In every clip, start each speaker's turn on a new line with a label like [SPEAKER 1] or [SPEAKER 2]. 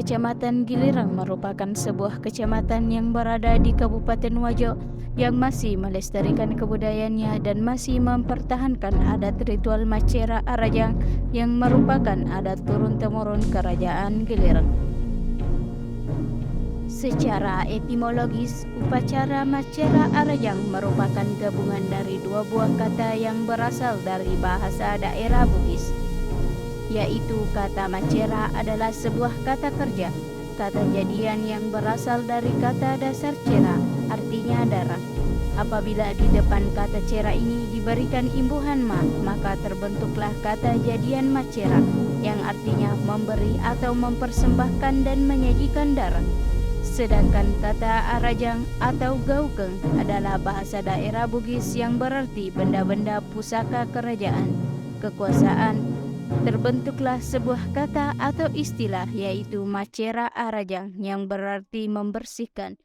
[SPEAKER 1] Kecamatan Gilirang merupakan sebuah kecamatan yang berada di Kabupaten Wajo yang masih melestarikan kebudayaannya dan masih mempertahankan adat ritual Macera Arajang yang merupakan adat turun-temurun Kerajaan Gilirang. Secara etimologis, upacara Macera Arajang merupakan gabungan dari dua buah kata yang berasal dari bahasa daerah Bugis, yaitu kata macera adalah sebuah kata kerja, kata jadian yang berasal dari kata dasar cera, artinya darah. Apabila di depan kata cera ini diberikan imbuhan ma, maka terbentuklah kata jadian macera, yang artinya memberi atau mempersembahkan dan menyajikan darah. Sedangkan kata arajang atau gaukeng adalah bahasa daerah Bugis yang berarti benda-benda pusaka kerajaan, kekuasaan. Terbentuklah sebuah kata atau istilah yaitu Macera Arajang yang berarti membersihkan.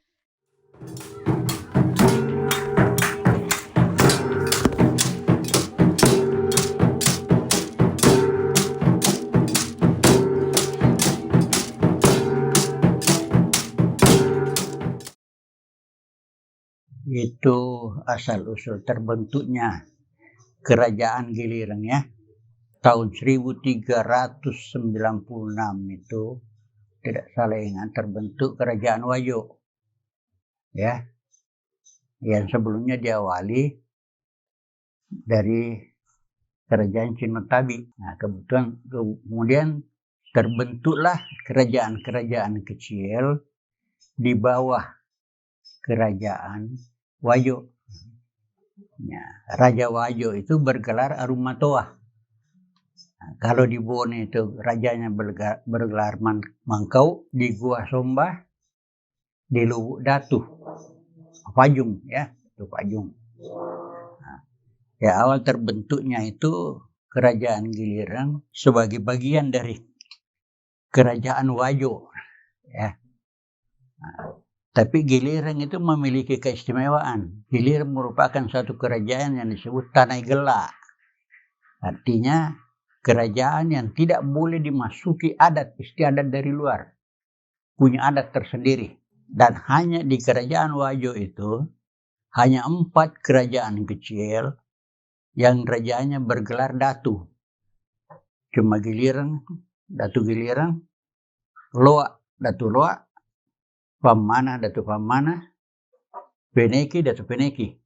[SPEAKER 2] Itu asal-usul terbentuknya Kerajaan Gilirang ya. Tahun 1396 itu, tidak salah ingat, terbentuk Kerajaan Wajo. Ya. Yang sebelumnya diawali dari Kerajaan Cinotabi. Nah, kemudian terbentuklah kerajaan-kerajaan kecil di bawah Kerajaan Wajo. Ya, Raja Wajo itu bergelar Arumatoa. Nah, kalau di Bone itu rajanya bergelar Mangkau, di Gua Sombah, di Lubuk Datu, Pajung ya, itu Pajung. Nah, ya awal terbentuknya itu Kerajaan Gilirang sebagai bagian dari Kerajaan Wajo ya. Nah, tapi Gilirang itu memiliki keistimewaan. Gilirang merupakan satu kerajaan yang disebut Tanai Gela. Artinya kerajaan yang tidak boleh dimasuki adat istiadat dari luar. Punya adat tersendiri. Dan hanya di Kerajaan Wajo itu, hanya 4 kerajaan kecil yang rajanya bergelar Datu. Cuma Gilirang, Datu Gilirang, Loa, Datu Loa, Pamana, Datu Pamana, Peneki, Datu Peneki.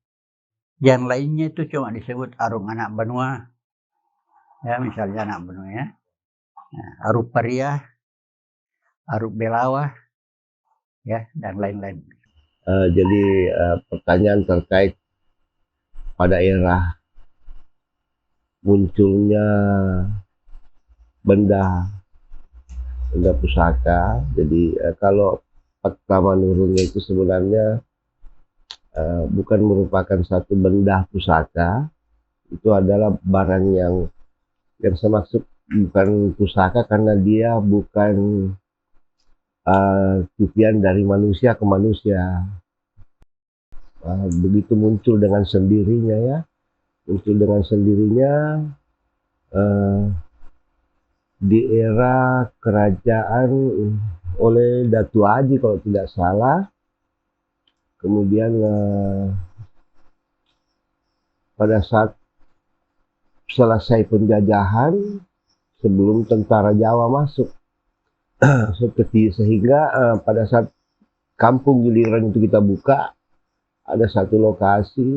[SPEAKER 2] Yang lainnya itu cuma disebut Arung Anak Benua. Ya, misalnya Anak Benua ya. Aruk Pariah, Aruk Belawa, ya, dan lain-lain.
[SPEAKER 3] Jadi pertanyaan terkait pada era munculnya benda pusaka. Jadi kalau pertama nurunnya itu sebenarnya bukan merupakan satu benda pusaka, itu adalah barang yang saya maksud bukan pusaka karena dia bukan titian dari manusia ke manusia. Begitu muncul dengan sendirinya ya, di era kerajaan oleh Datu Aji kalau tidak salah. Kemudian pada saat selesai penjajahan, sebelum tentara Jawa masuk, sehingga pada saat kampung Gilirang itu kita buka, ada satu lokasi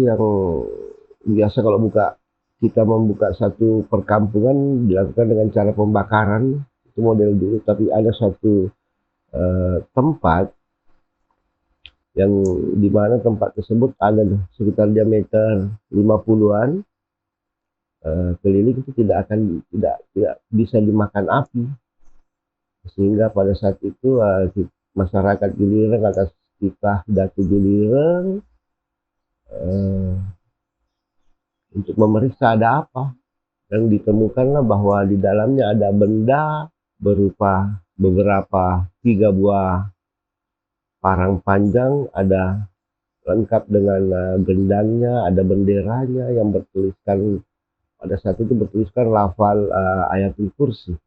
[SPEAKER 3] yang biasa kalau kita membuka satu perkampungan dilakukan dengan cara pembakaran, itu model dulu. Tapi ada satu tempat yang dimana tempat tersebut ada sekitar diameter 50-an keliling, itu tidak bisa dimakan api, sehingga pada saat itu masyarakat Gilirang atas titah Datu Gilirang untuk memeriksa ada apa, dan ditemukanlah bahwa di dalamnya ada benda berupa beberapa 3 buah parang panjang, ada lengkap dengan gendangnya, ada benderanya yang bertuliskan, pada saat itu bertuliskan lafal Ayatul Kursi.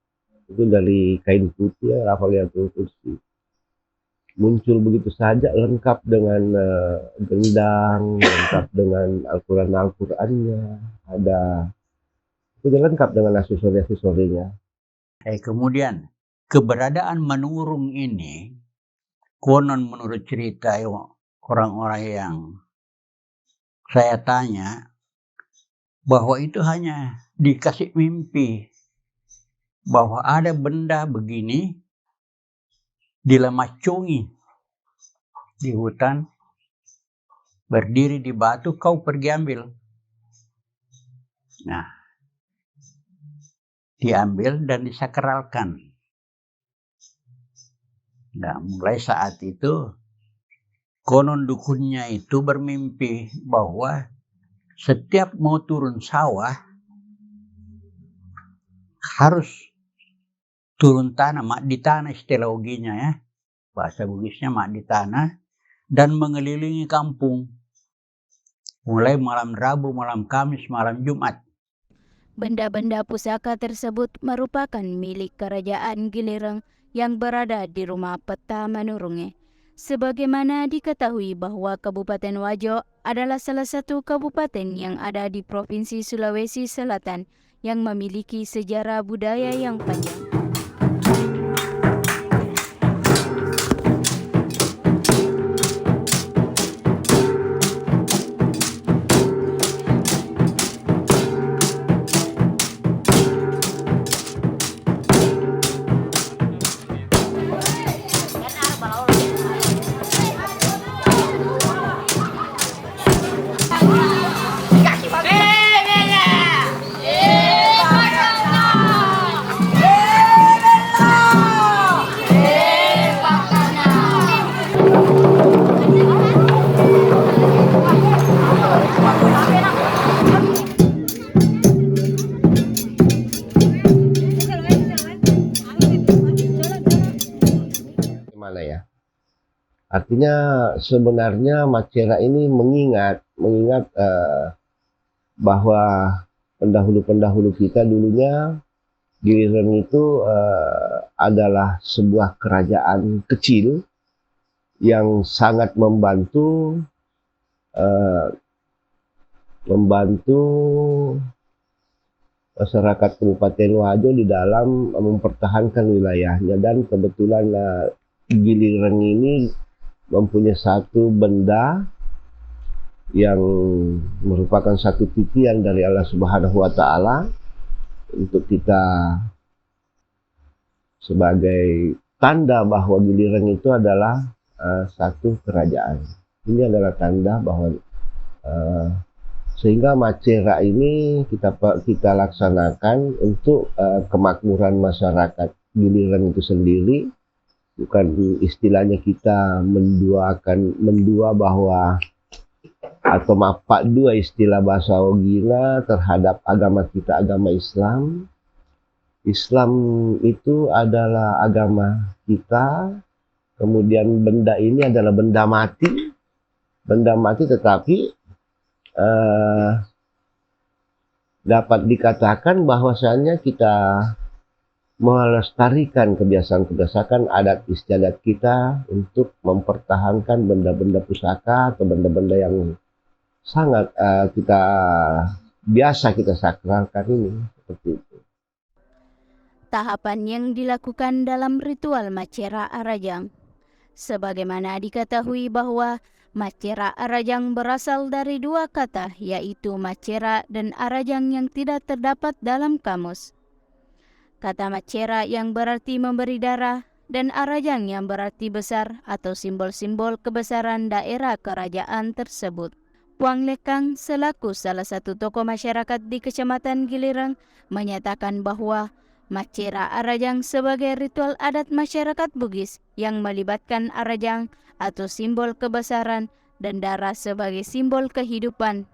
[SPEAKER 3] itu dari kain putih ya, Raffaliatul Kursi. Muncul begitu saja lengkap dengan gendang, lengkap dengan Al-Qurannya, ada itu lengkap dengan aksesori-aksesorinya.
[SPEAKER 2] Kemudian keberadaan menurung ini konon menurut cerita orang-orang yang saya tanya bahwa itu hanya dikasih mimpi bahwa ada benda begini dilemacongi di hutan, berdiri di batu, kau pergi ambil. Nah, diambil dan disakralkan. Nah, mulai saat itu konon dukunnya itu bermimpi bahwa setiap mau turun sawah harus turun tanah, mak di tanah istilah uginya ya. Bahasa Bugisnya mak di tanah dan mengelilingi kampung. Mulai malam Rabu, malam Kamis, malam Jumat.
[SPEAKER 1] Benda-benda pusaka tersebut merupakan milik Kerajaan Gilireng yang berada di rumah peta menurungnya. Sebagaimana diketahui bahwa Kabupaten Wajo adalah salah satu kabupaten yang ada di Provinsi Sulawesi Selatan yang memiliki sejarah budaya yang panjang.
[SPEAKER 3] Gimana ya? Artinya sebenarnya Macera ini mengingat bahwa pendahulu-pendahulu kita dulunya Gilireng itu adalah sebuah kerajaan kecil yang sangat membantu masyarakat Kabupaten Wajo di dalam mempertahankan wilayahnya, dan kebetulan Gilireng ini mempunyai satu benda yang merupakan satu titian dari Allah Subhanahu wa Ta'ala untuk kita sebagai tanda bahwa Gilireng itu adalah satu kerajaan. Ini adalah tanda bahwa sehingga Macera ini kita laksanakan untuk kemakmuran masyarakat Gilireng itu sendiri. Bukan istilahnya kita mendua bahwa atau mapak dua istilah bahasa Ogina terhadap agama kita, agama Islam. Islam itu adalah agama kita, kemudian benda ini adalah benda mati tetapi dapat dikatakan bahwasanya kita melestarikan kebiasaan-kebiasaan adat istiadat kita untuk mempertahankan benda-benda pusaka atau benda-benda yang sangat biasa kita sakralkan ini, seperti itu.
[SPEAKER 1] Tahapan yang dilakukan dalam ritual Macera Arajang. Sebagaimana diketahui bahwa Macera Arajang berasal dari dua kata, yaitu Macera dan Arajang yang tidak terdapat dalam kamus. Kata Macera yang berarti memberi darah dan Arajang yang berarti besar atau simbol-simbol kebesaran daerah kerajaan tersebut. Puang Lekang selaku salah satu tokoh masyarakat di Kecamatan Gilireng menyatakan bahwa Macera Arajang sebagai ritual adat masyarakat Bugis yang melibatkan Arajang atau simbol kebesaran dan darah sebagai simbol kehidupan.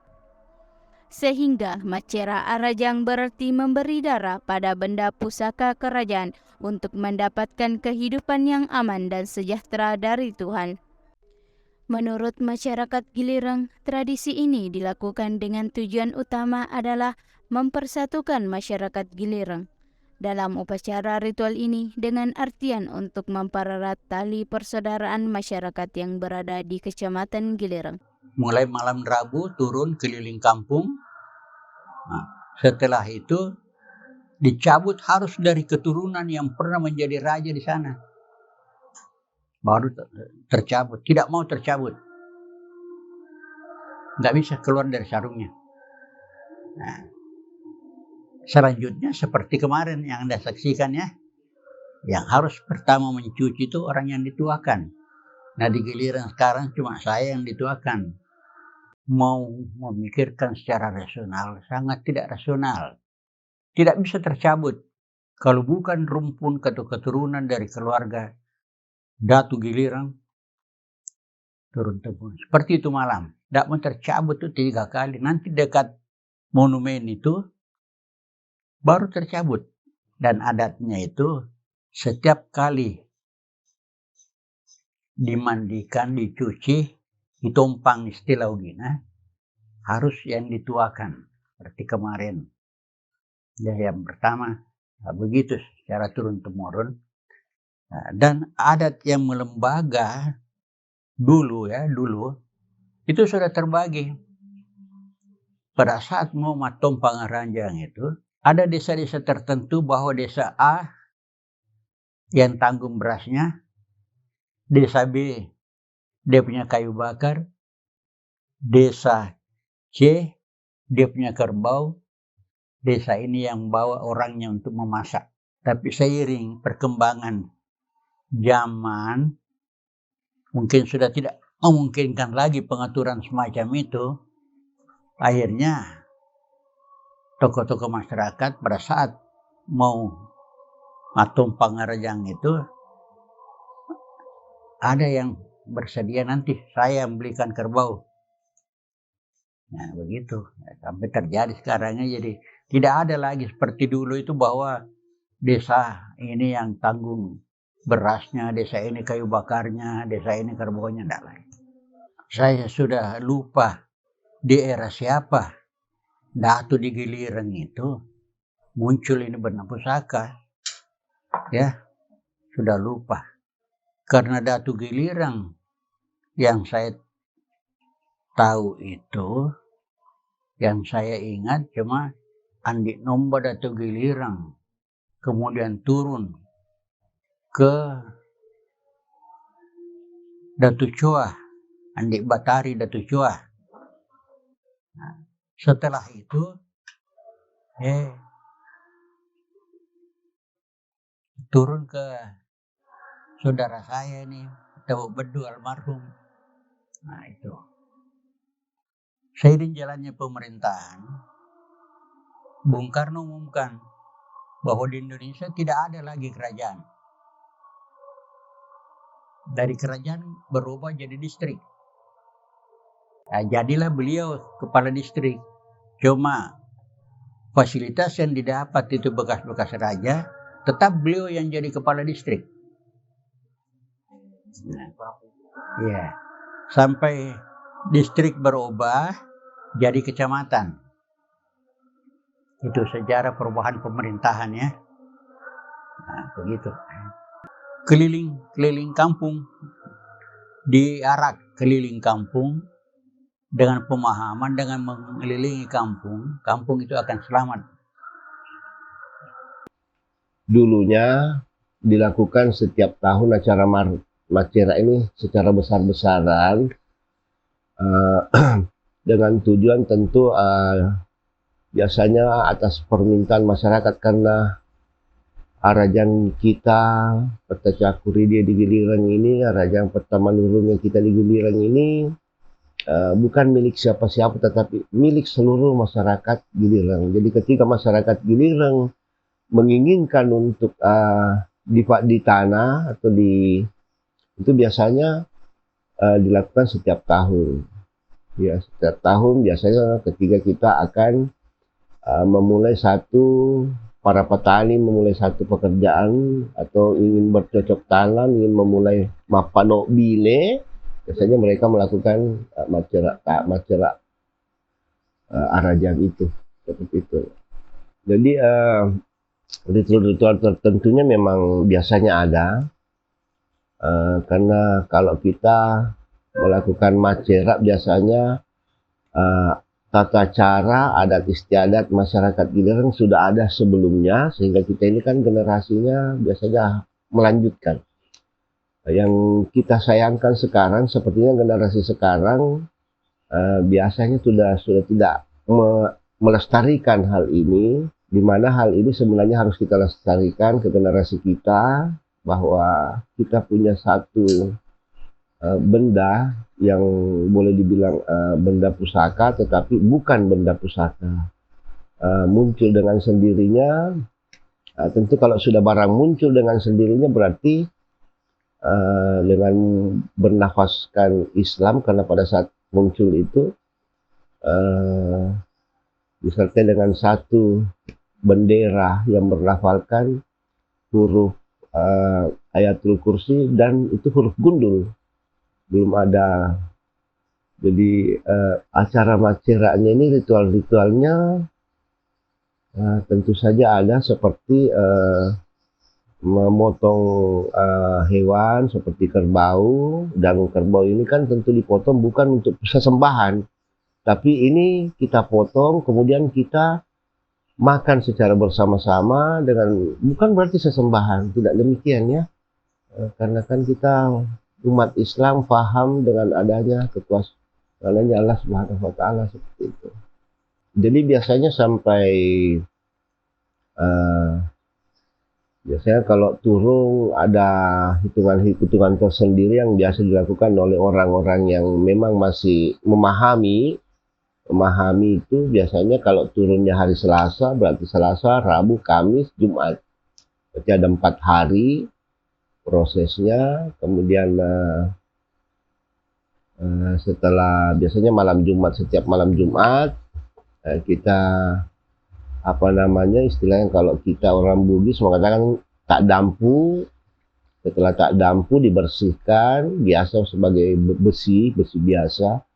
[SPEAKER 1] Sehingga Macera Arajang berarti memberi darah pada benda pusaka kerajaan untuk mendapatkan kehidupan yang aman dan sejahtera dari Tuhan. Menurut masyarakat Gilireng, tradisi ini dilakukan dengan tujuan utama adalah mempersatukan masyarakat Gilireng. dalam upacara ritual ini dengan artian untuk mempererat tali persaudaraan masyarakat yang berada di Kecamatan Gilireng.
[SPEAKER 2] Mulai malam Rabu turun keliling kampung. Nah, setelah itu dicabut harus dari keturunan yang pernah menjadi raja di sana. Baru tercabut, tidak mau tercabut. Nggak bisa keluar dari sarungnya. Nah, selanjutnya seperti kemarin yang Anda saksikan ya, yang harus pertama mencuci itu orang yang dituakan. Nah di giliran sekarang cuma saya yang dituakan. Mau memikirkan secara rasional, sangat tidak rasional. Tidak bisa tercabut. Kalau bukan rumpun atau keturunan dari keluarga Datu Gilireng, turun temurun. Seperti itu malam. Tidak mau tercabut itu 3 kali. Nanti dekat monumen itu baru tercabut. Dan adatnya itu setiap kali dimandikan, dicuci, ditumpang istilah Ugina, harus yang dituakan. Seperti kemarin. Ya, yang pertama, begitu secara turun-temurun. Dan adat yang melembaga dulu, itu sudah terbagi. Pada saat mau matumpang ranjang itu, ada desa-desa tertentu bahwa desa A yang tanggung berasnya, desa B dia punya kayu bakar, desa C dia punya kerbau, desa ini yang bawa orangnya untuk memasak. Tapi seiring perkembangan zaman, mungkin sudah tidak memungkinkan lagi pengaturan semacam itu. Akhirnya tokoh-tokoh masyarakat pada saat mau matumpang ranjang itu, ada yang bersedia nanti saya belikan kerbau. Nah begitu, sampai terjadi sekarangnya. Jadi tidak ada lagi seperti dulu itu bahwa desa ini yang tanggung berasnya, desa ini kayu bakarnya, desa ini kerbaunya, tidak lagi. Saya sudah lupa di era siapa Datu di Gilireng itu muncul ini benang pusaka. Ya, sudah lupa. Karena Datu Gilireng yang saya tahu itu, yang saya ingat cuma Andi Nomba Datu Gilireng, kemudian turun ke Datu Choa, Andi Batari Datu Choa. Nah, setelah itu turun ke saudara saya nih, Tewok Bedu almarhum. Nah itu. Seiring jalannya pemerintahan, Bung Karno umumkan bahwa di Indonesia tidak ada lagi kerajaan. Dari kerajaan berubah jadi distrik. Nah, jadilah beliau kepala distrik. Cuma fasilitas yang didapat itu bekas-bekas raja, tetap beliau yang jadi kepala distrik. Nah, ya. Sampai distrik berubah jadi kecamatan. Itu sejarah perubahan pemerintahan ya. Nah, begitu. Keliling kampung, diarak keliling kampung dengan pemahaman, dengan mengelilingi kampung itu akan selamat.
[SPEAKER 3] Dulunya dilakukan setiap tahun acara Macera ini secara besar-besaran dengan tujuan tentu biasanya atas permintaan masyarakat, karena Arajang kita Pertacakuri dia di Gilireng ini, Arajang pertama nurunnya kita di Gilireng ini bukan milik siapa-siapa, tetapi milik seluruh masyarakat Gilireng. Jadi ketika masyarakat Gilireng menginginkan untuk di tanah atau itu biasanya dilakukan setiap tahun. Ya, setiap tahun biasanya ketika kita akan para petani memulai satu pekerjaan atau ingin bercocok tanam, ingin memulai mapano bile, biasanya mereka melakukan macera Arajang itu, seperti itu. Jadi ritual-ritual tertentunya memang biasanya ada, karena kalau kita melakukan macera biasanya tata cara adat istiadat masyarakat Giliran sudah ada sebelumnya, sehingga kita ini kan generasinya biasanya melanjutkan. Yang kita sayangkan sekarang sepertinya generasi sekarang biasanya sudah tidak melestarikan hal ini, di mana hal ini sebenarnya harus kita lestarikan ke generasi kita, bahwa kita punya satu benda yang boleh dibilang benda pusaka, tetapi bukan benda pusaka. Muncul dengan sendirinya. Tentu kalau sudah barang muncul dengan sendirinya berarti dengan bernafaskan Islam, karena pada saat muncul itu disertai dengan satu bendera yang berlafalkan huruf Ayatul Kursi, dan itu huruf gundul, belum ada. Jadi acara maceranya ini, ritual-ritualnya tentu saja ada, seperti memotong hewan seperti kerbau. Dan kerbau ini kan tentu dipotong bukan untuk sesembahan, tapi ini kita potong kemudian kita makan secara bersama-sama, dengan bukan berarti sesembahan, tidak demikian ya. Karena kan kita umat Islam paham dengan adanya kekuasaan Allah Subhanahu wa taala, seperti itu. Jadi biasanya sampai biasanya kalau turun ada hitungan-hitungan tersendiri yang biasa dilakukan oleh orang-orang yang memang masih memahami itu. Biasanya kalau turunnya hari Selasa, berarti Selasa, Rabu, Kamis, Jumat. Berarti ada 4 hari prosesnya. Kemudian setelah biasanya malam Jumat, setiap malam Jumat kita istilahnya kalau kita orang Bugis mengatakan tak dampu. Setelah tak dampu dibersihkan, biasa sebagai besi biasa.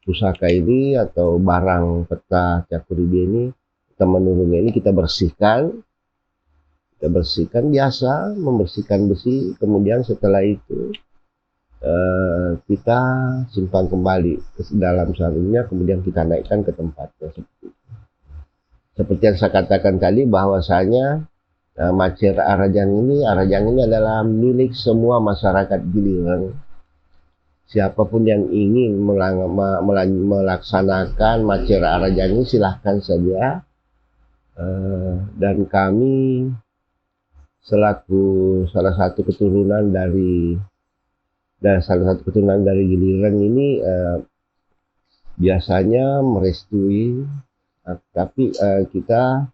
[SPEAKER 3] Pusaka ini atau barang peta Cakuride ini, kita menurunnya ini kita bersihkan biasa, membersihkan besi. Kemudian setelah itu kita simpan kembali ke dalam sarungnya, kemudian kita naikkan ke tempatnya. Seperti yang saya katakan tadi, bahwasanya macera Arajang ini adalah milik semua masyarakat Giliran. Siapapun yang ingin melaksanakan macera Arajang ini silahkan saja. Dan kami selaku salah satu keturunan dari Giliran ini biasanya merestui, tapi kita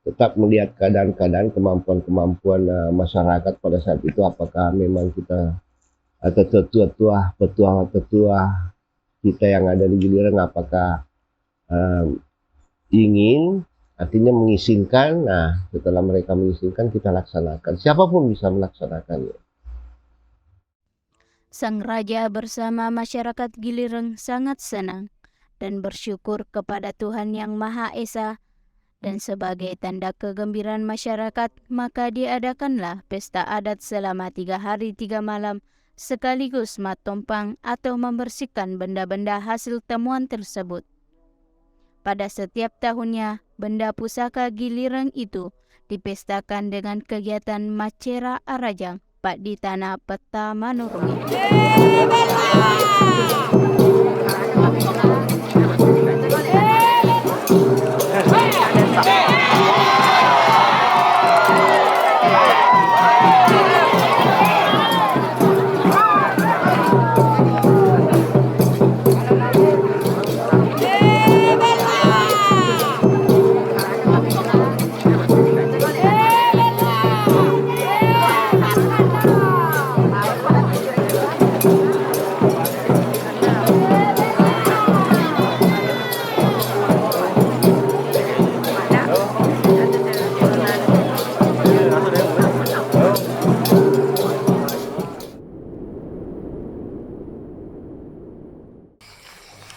[SPEAKER 3] tetap melihat keadaan kemampuan masyarakat pada saat itu, apakah memang kita atau tetua kita yang ada di Giliran apakah ingin, artinya mengizinkan. Nah, setelah mereka mengizinkan, kita laksanakan. Siapapun bisa melaksanakannya.
[SPEAKER 1] Sang Raja bersama masyarakat Giliran sangat senang dan bersyukur kepada Tuhan Yang Maha Esa. Dan sebagai tanda kegembiraan masyarakat, maka diadakanlah pesta adat selama 3 hari 3 malam, sekaligus matompang atau membersihkan benda-benda hasil temuan tersebut. Pada setiap tahunnya, benda pusaka Giliran itu dipestakan dengan kegiatan macera Arajang di tanah peta Manurungi.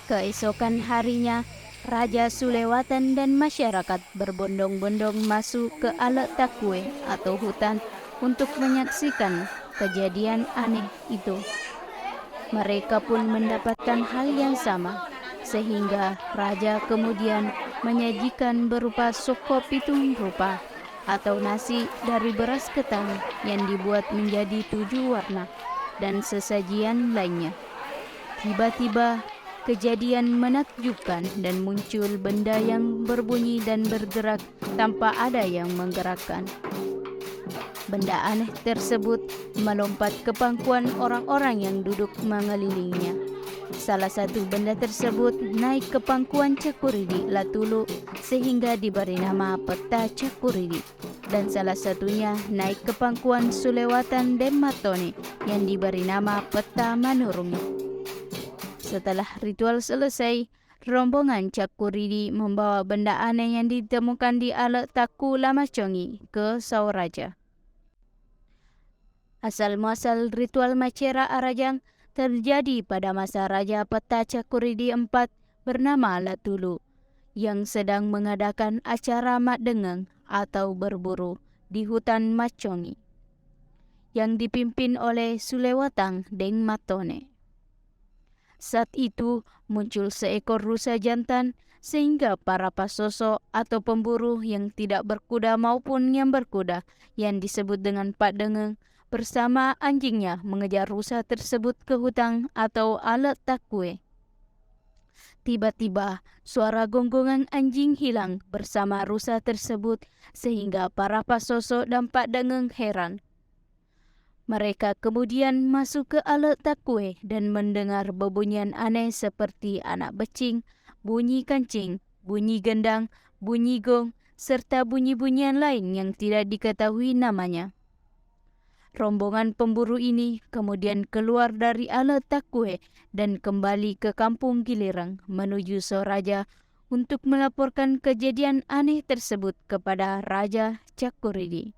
[SPEAKER 1] Keesokan harinya, Raja Sulewatan dan masyarakat berbondong-bondong masuk ke Alet Takue atau hutan untuk menyaksikan kejadian aneh itu. Mereka pun mendapatkan hal yang sama, sehingga raja kemudian menyajikan berupa soko pitung rupa atau nasi dari beras ketan yang dibuat menjadi 7 warna dan sesajian lainnya. Tiba-tiba kejadian menakjubkan dan muncul benda yang berbunyi dan bergerak tanpa ada yang menggerakkan. Benda aneh tersebut melompat ke pangkuan orang-orang yang duduk mengelilinginya. Salah satu benda tersebut naik ke pangkuan Cakuridi Latulu sehingga diberi nama peta Cakuridi. Dan salah satunya naik ke pangkuan Sulewatan dan Matone yang diberi nama peta Manurungi. Setelah ritual selesai, rombongan Cakuridi membawa benda aneh yang ditemukan di Alet Taku Lamacongi ke Sauraja. Asal-muasal ritual Macera Arajang terjadi pada masa Raja Peta Cakuridi IV bernama Latulu yang sedang mengadakan acara Madengeng atau berburu di hutan Macongi yang dipimpin oleh Sulewatang Deng Matone. Saat itu muncul seekor rusa jantan sehingga para pasoso atau pemburu yang tidak berkuda maupun yang berkuda yang disebut dengan Pak Dengeng bersama anjingnya mengejar rusa tersebut ke hutan atau Alet Takue. Tiba-tiba suara gonggongan anjing hilang bersama rusa tersebut sehingga para pasoso dan Pak Dengeng heran. Mereka kemudian masuk ke Alet Takue dan mendengar bebunyian aneh seperti anak becing, bunyi kancing, bunyi gendang, bunyi gong, serta bunyi-bunyian lain yang tidak diketahui namanya. Rombongan pemburu ini kemudian keluar dari Alet Takue dan kembali ke kampung Gilireng menuju Soraja untuk melaporkan kejadian aneh tersebut kepada Raja Cakuridi.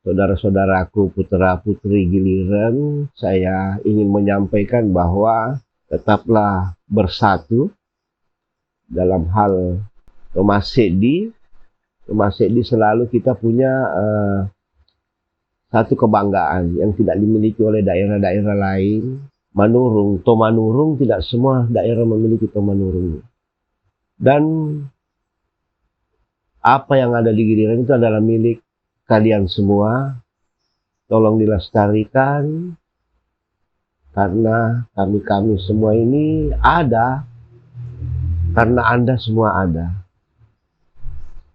[SPEAKER 3] Saudara-saudaraku, putra-putri Giliran, saya ingin menyampaikan bahwa tetaplah bersatu dalam hal Tomasedi. Tomasedi selalu kita punya satu kebanggaan yang tidak dimiliki oleh daerah-daerah lain. Manurung, Tomanurung, tidak semua daerah memiliki Tomanurung. Dan apa yang ada di Giliran itu adalah milik kalian semua. Tolong dilestarikan karena kami semua ini ada karena Anda semua ada.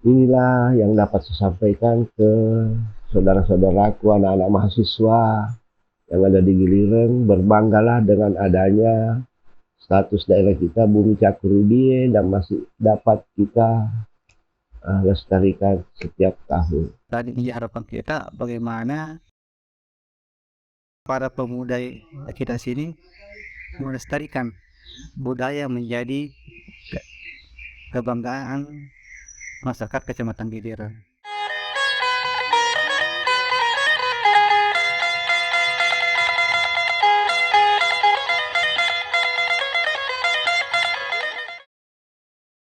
[SPEAKER 3] Inilah yang dapat saya sampaikan ke saudara-saudaraku, anak-anak mahasiswa yang ada di Giliran. Berbanggalah dengan adanya status daerah kita Bumi Cakuridi dan masih dapat kita lestarikan setiap tahun.
[SPEAKER 4] Tadi harapan kita bagaimana para pemuda kita sini melestarikan budaya menjadi kebanggaan masyarakat Kecamatan Giliran.